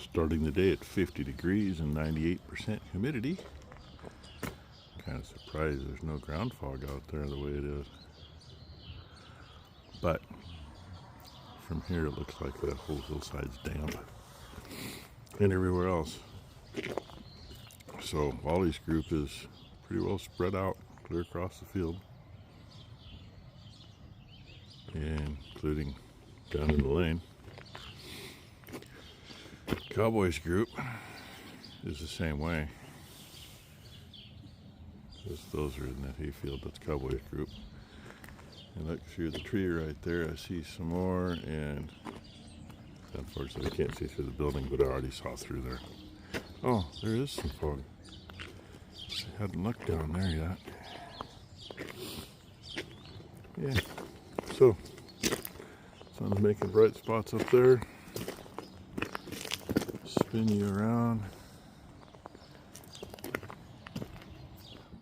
Starting the day at 50 degrees and 98% humidity. Kind of surprised there's no ground fog out there the way it is. But from here it looks like that whole hillside's damp. And everywhere else. So Wally's group is pretty well spread out clear across the field. And including down in the lane. Cowboys group is the same way. Those are in that hayfield, that's Cowboys group. And look through the tree right there, I see some more, and unfortunately I can't see through the building, but I already saw through there. Oh, there is some fog. I hadn't looked down there yet. Yeah, so sun's making bright spots up there. Spin you around.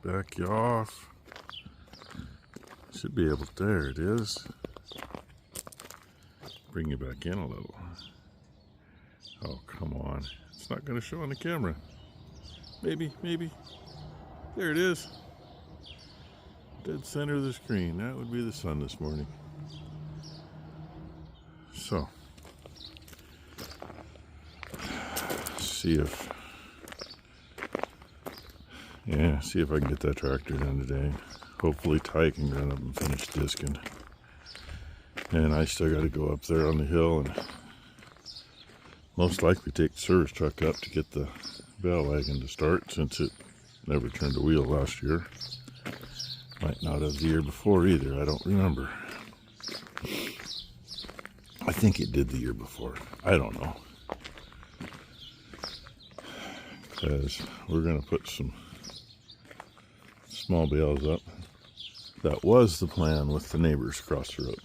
Back you off. Should be able to, there it is. Bring you back in a little. Oh, come on. It's not going to show on the camera. Maybe. There it is. Dead center of the screen. That would be the sun this morning. So, see if I can get that tractor done today. Hopefully Ty can run up and finish disking. And I still got to go up there on the hill and most likely take the service truck up to get the bale wagon to start, since it never turned a wheel last year. Might not have the year before either, I don't remember. I think it did the year before. I don't know. Because we're going to put some small bales up. That was the plan with the neighbors across the road.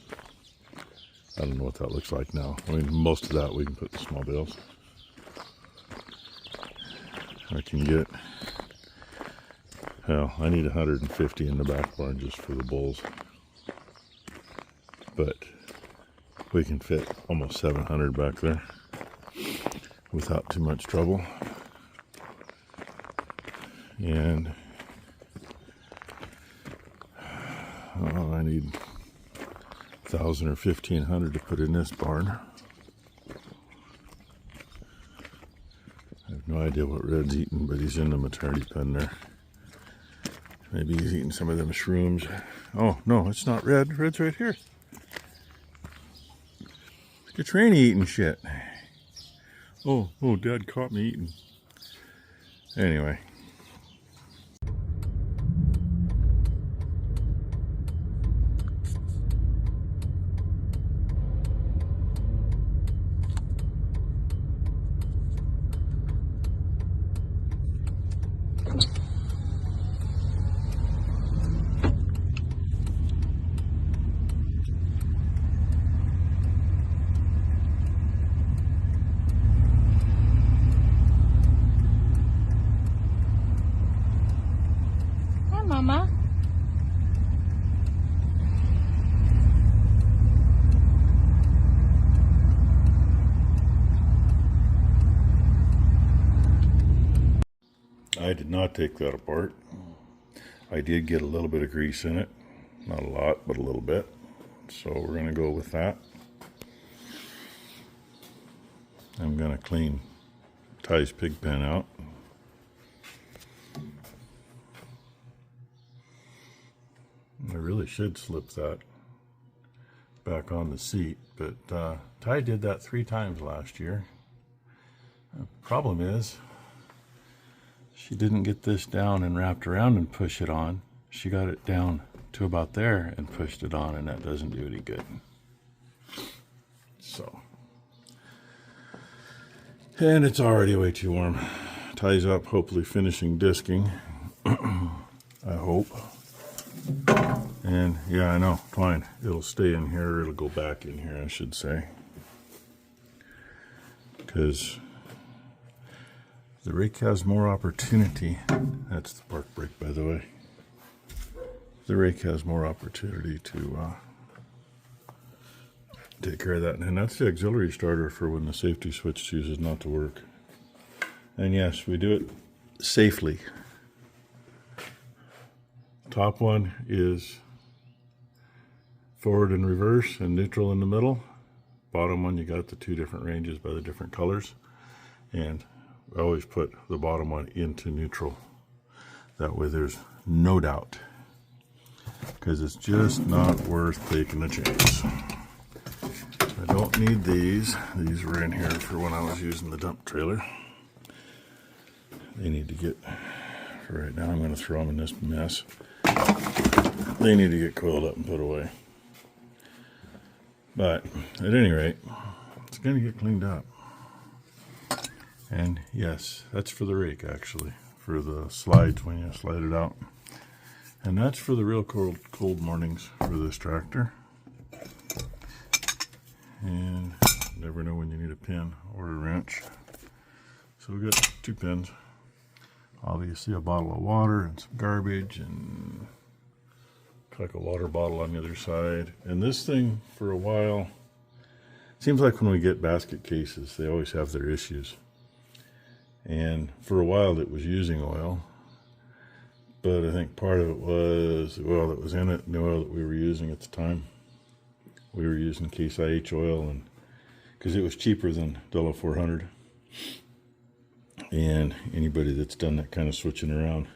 I don't know what that looks like now. I mean, most of that we can put in small bales. I can get, well, I need 150 in the back barn just for the bulls. But we can fit almost 700 back there without too much trouble. And I need 1,000 or 1,500 to put in this barn. I have no idea what Red's eating, but he's in the maternity pen there. Maybe he's eating some of them shrooms. Oh, no, it's not Red. Red's right here. Look at Tranny eating shit. Oh, Dad caught me eating. Anyway. Mama. I did not take that apart. I did get a little bit of grease in it. Not a lot, but a little bit. So we're going to go with that. I'm going to clean Ty's pig pen out. I really should slip that back on the seat, but Ty did that 3 times last year. The problem is she didn't get this down and wrapped around and push it on. She got it down to about there and pushed it on, and that doesn't do any good. So, and it's already way too warm. Ty's up, hopefully finishing disking. I hope. And yeah, I know, fine. It'll stay in here, it'll go back in here, I should say. Because the rake has more opportunity. That's the park brake, by the way. The rake has more opportunity to take care of that. And that's the auxiliary starter for when the safety switch chooses not to work. And yes, we do it safely. Top one is forward and reverse and neutral in the middle. Bottom one, you got the two different ranges by the different colors. And I always put the bottom one into neutral. That way there's no doubt. Because it's just not worth taking a chance. I don't need these. These were in here for when I was using the dump trailer. They need to get, for right now I'm going to throw them in this mess. They need to get coiled up and put away. But at any rate, it's going to get cleaned up. And yes, that's for the rake actually, for the slides when you slide it out. And that's for the real cold mornings for this tractor. And you never know when you need a pin or a wrench. So we got 2 pins. Obviously a bottle of water and some garbage and like a water bottle on the other side. And this thing for a while, seems like when we get basket cases, they always have their issues. And for a while it was using oil. But I think part of it was the oil that was in it and the oil that we were using at the time. We were using Case IH oil, and because it was cheaper than Della 400. And anybody that's done that kind of switching around,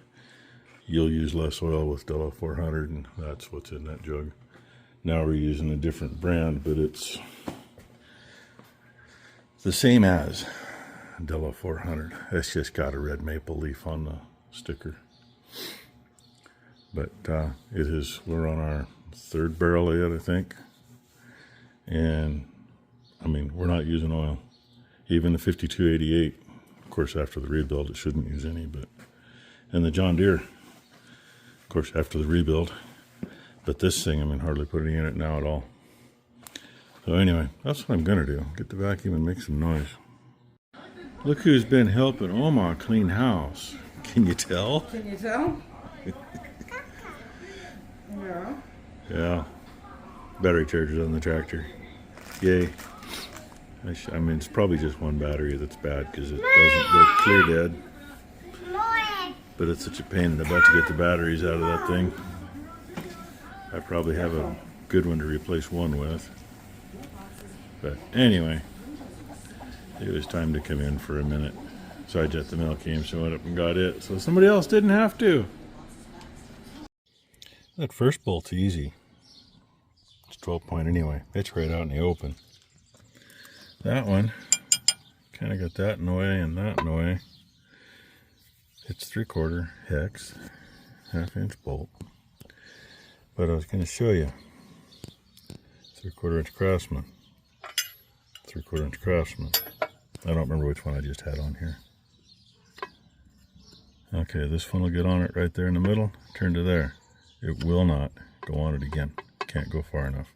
you'll use less oil with Della 400, and that's what's in that jug. Now we're using a different brand, but it's the same as Della 400. It's just got a red maple leaf on the sticker. But we're on our 3rd barrel yet, I think. And I mean, we're not using oil. Even the 5288, of course, after the rebuild, it shouldn't use any, but, and the John Deere, of course, after the rebuild. But this thing, I mean, hardly put any in it now at all. So anyway, that's what I'm gonna do. Get the vacuum and make some noise. Look who's been helping Oma clean house. Can you tell? Can you tell? Yeah. Yeah. Battery chargers on the tractor. Yay. I mean, it's probably just one battery that's bad because it doesn't go clear dead. But it's such a pain in the butt to get the batteries out of that thing. I probably have a good one to replace one with. But anyway, it was time to come in for a minute. Besides that, the mail came, so I went up and got it. So somebody else didn't have to. That first bolt's easy. It's 12 point anyway. It's right out in the open. That one, kind of got that in the way and that in the way. It's 3/4 hex, 1/2 inch bolt. But I was going to show you. 3/4 inch Craftsman. 3/4 inch Craftsman. I don't remember which one I just had on here. Okay, this one will get on it right there in the middle. Turn to there. It will not go on it again. Can't go far enough.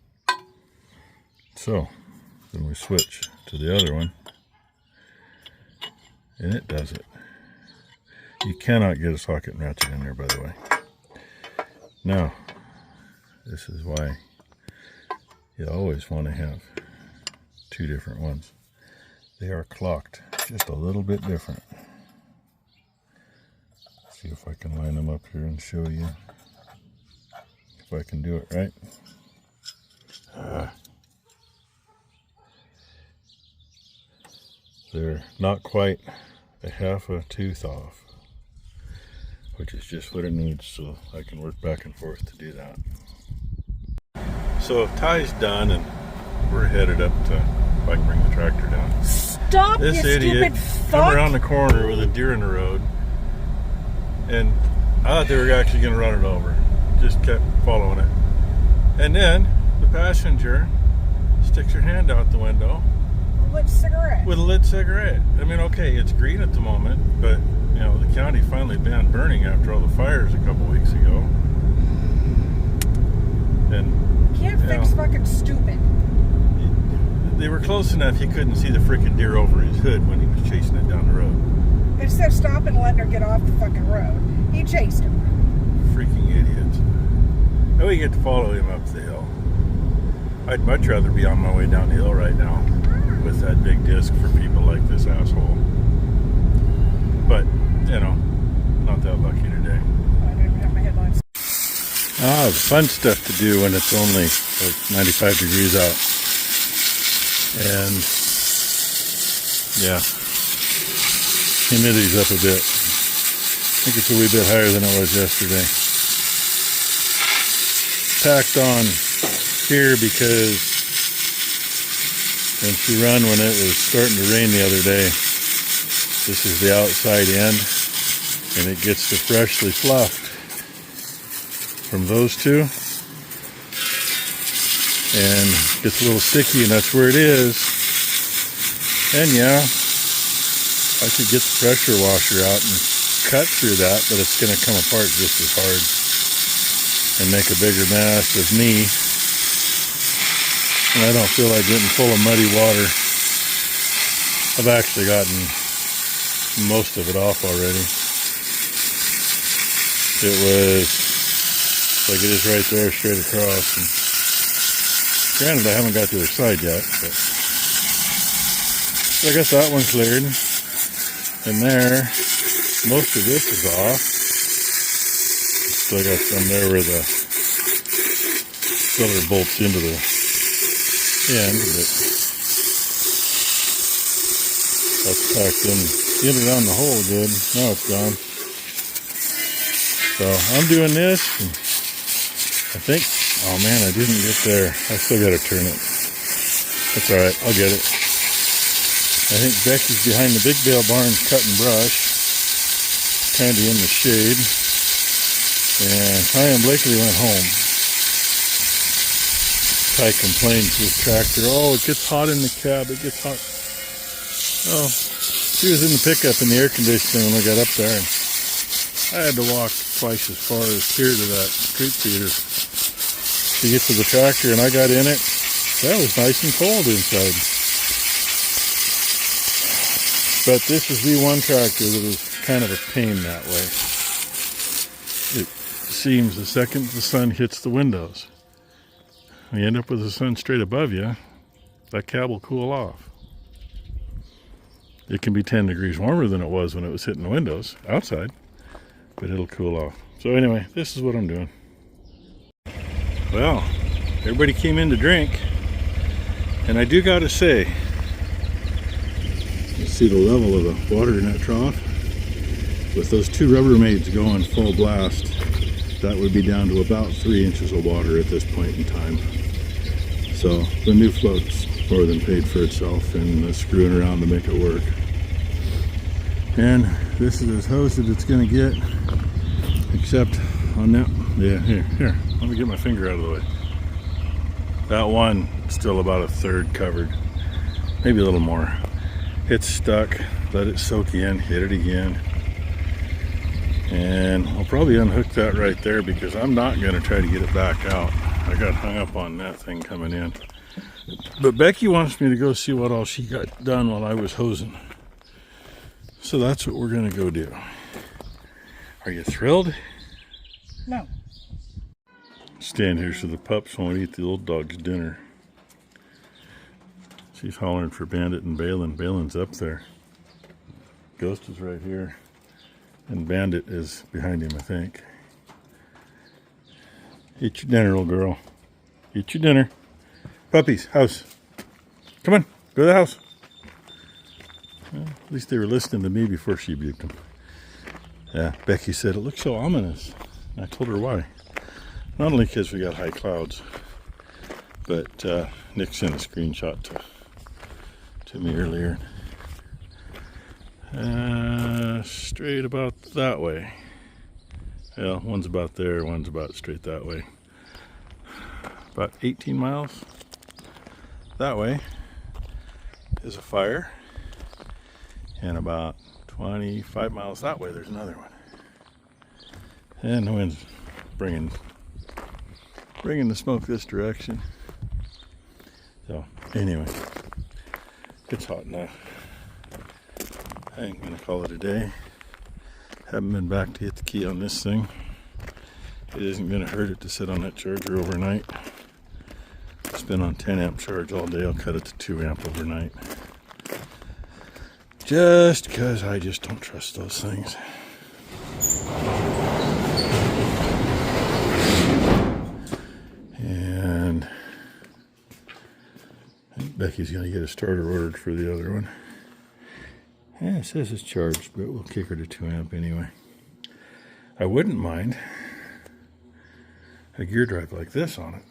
So, then we switch to the other one. And it does it. You cannot get a socket and ratchet in there, by the way. Now, this is why you always want to have 2 different ones. They are clocked just a little bit different. See if I can line them up here and show you. If I can do it right. They're not quite a 1/2 tooth off, which is just what it needs, so I can work back and forth to do that. So Ty's done and we're headed up to, if I can bring the tractor down. Stop, this you idiot stupid fuck! come around the corner with a deer in the road, and I thought they were actually going to run it over. Just kept following it. And then the passenger sticks her hand out the window Lit cigarette. with a lit cigarette. I mean, okay, it's green at the moment, but you know, the county finally banned burning after all the fires a couple weeks ago. And Can't fix fucking stupid. they were close enough you couldn't see the freaking deer over his hood when he was chasing it down the road. Instead of stopping and letting her get off the fucking road, he chased her. Freaking idiots. Now we get to follow him up the hill. I'd much rather be on my way down the hill right now with that big disc for people like this asshole. But, you know, not that lucky today. I don't even have my headlights. Ah, fun stuff to do when it's only like 95 degrees out. And, yeah, humidity's up a bit. I think it's a wee bit higher than it was yesterday. Packed on here because when she run when it was starting to rain the other day, this is the outside end, and it gets the freshly fluffed from those two, and gets a little sticky, and that's where it is. And yeah, I could get the pressure washer out and cut through that, but it's going to come apart just as hard and make a bigger mess of me. And I don't feel like getting full of muddy water. I've actually gotten most of it off already. It was like it is right there, straight across. And granted, I haven't got to the other side yet, but so I got that one cleared. And there, most of this is off. Still got some there where the filler bolts into the end, but that's packed in and around the hole good. Now it's gone. So I'm doing this, and I think, oh man, I didn't get there. I still got to turn it. That's all right, I'll get it. I think Becky's behind the big bale barn cutting brush, kind of in the shade, and Ty and Blakely went home. Ty complained to his tractor, oh, it gets hot in the cab, it gets hot. Oh, she was in the pickup in the air conditioning when we got up there, and I had to walk twice as far as here to that street feeder to get to the tractor, and I got in it. That was nice and cold inside. But this is the one tractor that is kind of a pain that way. It seems the second the sun hits the windows, you end up with the sun straight above you, that cab will cool off. It can be 10 degrees warmer than it was when it was hitting the windows outside, but it'll cool off. So anyway, this is what I'm doing. Well, everybody came in to drink, and I do gotta say, you see the level of the water in that trough? With those two Rubbermaids going full blast, that would be down to about 3 inches of water at this point in time. So the new float's more than paid for itself, and screwing around to make it work. And this is as hosed as it's gonna get, except on that, yeah, here, let me get my finger out of the way. That one, still about a third covered, maybe a little more. It's stuck, let it soak in, hit it again. And I'll probably unhook that right there because I'm not gonna try to get it back out. I got hung up on that thing coming in. But Becky wants me to go see what all she got done while I was hosing. So that's what we're gonna go do. Are you thrilled? No. Stand here so the pups won't eat the old dog's dinner. She's hollering for Bandit and Balin. Balin's up there. Ghost is right here. And Bandit is behind him, I think. Eat your dinner, little girl. Eat your dinner. Puppies, house. Come on, go to the house. Well, at least they were listening to me before she buked them. Yeah, Becky said, it looks so ominous. And I told her why. Not only because we got high clouds, but Nick sent a screenshot to me earlier. Straight about that way. Yeah, one's about there, one's about straight that way. About 18 miles that way is a fire, and about 25 miles that way there's another one. And the wind's bringing the smoke this direction. So anyway, it's hot enough. I ain't gonna call it a day. Haven't been back to hit the key on this thing. It isn't gonna hurt it to sit on that charger overnight. been on 10 amp charge all day. I'll cut it to 2 amp overnight. Just because I just don't trust those things. And I think Becky's going to get a starter ordered for the other one. Yeah, it says it's charged, but we'll kick her to 2 amp anyway. I wouldn't mind a gear drive like this on it,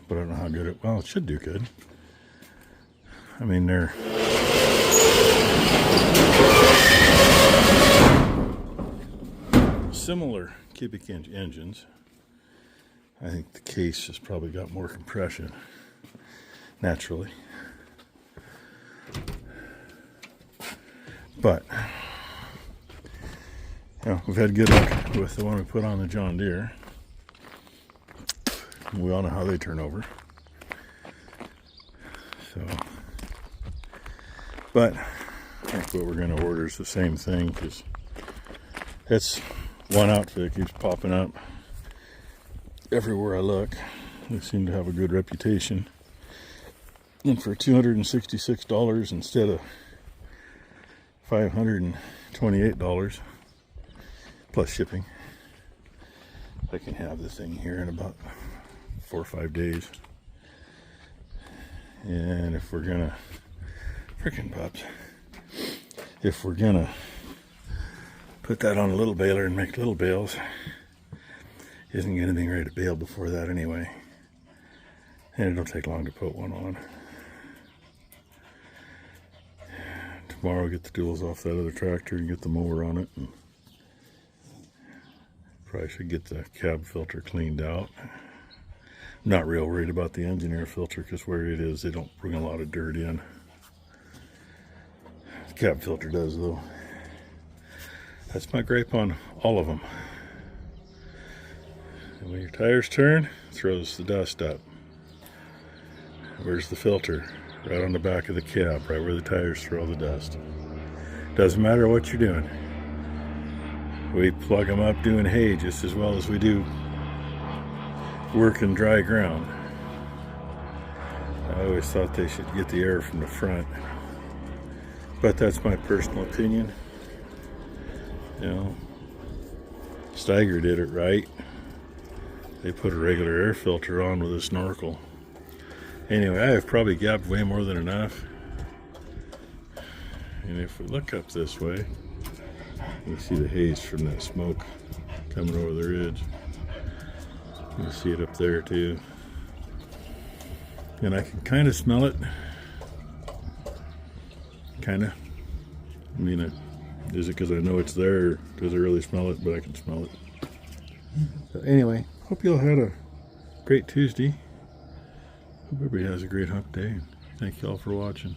but I don't know how good well, it should do good. I mean, they're similar cubic inch engines. I think the case has probably got more compression naturally. But you know, we've had good luck with the one we put on the John Deere. We all know how they turn over. So, but I think what we're going to order is the same thing, because it's one outfit that keeps popping up everywhere I look. They seem to have a good reputation. And for $266 instead of $528 plus shipping, I can have this thing here in about 4 or 5 days. And if we're gonna frickin' pups, if we're gonna put that on a little baler and make little bales, isn't anything ready to bale before that anyway, and it'll take long to put one on. Tomorrow I'll get the tools off that other tractor and get the mower on it, and probably should get the cab filter cleaned out. I'm not real worried about the engine air filter, because where it is, they don't bring a lot of dirt in. The cab filter does, though. That's my gripe on all of them. And when your tires turn, it throws the dust up. Where's the filter? Right on the back of the cab, right where the tires throw the dust. Doesn't matter what you're doing. We plug them up doing hay just as well as we do work in dry ground. I always thought they should get the air from the front, but that's my personal opinion. You know, Steiger did it right. They put a regular air filter on with a snorkel. Anyway, I have probably gapped way more than enough. And if we look up this way, you see the haze from that smoke coming over the ridge. You see it up there too. And I can kind of smell it. Kind of. I mean, is it because I know it's there, or does I really smell it? But I can smell it. So anyway, hope you all had a great Tuesday. Hope everybody has a great hump day. Thank you all for watching.